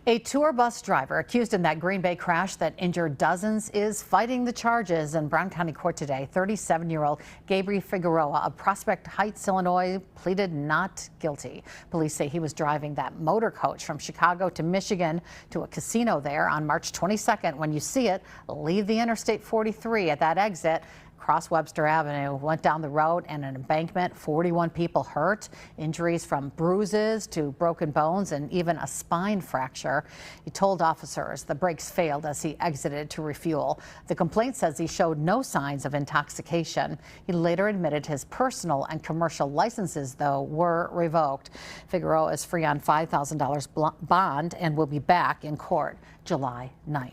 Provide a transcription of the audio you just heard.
A tour bus driver accused in that Green Bay crash that injured dozens is fighting the charges in Brown County Court today. 37-year-old Gabriel Figueroa of Prospect Heights, Illinois, pleaded not guilty. Police say he was driving that motor coach from Chicago to Michigan to a casino there on March 22nd. When you see it, leave the Interstate 43 at that exit. Cross Webster Avenue, went down the road and an embankment. 41 people hurt, injuries from bruises to broken bones and even a spine fracture. He told officers the brakes failed as he exited to refuel. The complaint says he showed no signs of intoxication. He later admitted his personal and commercial licenses, though, were revoked. Figueroa is free on $5,000 bond and will be back in court July 9th.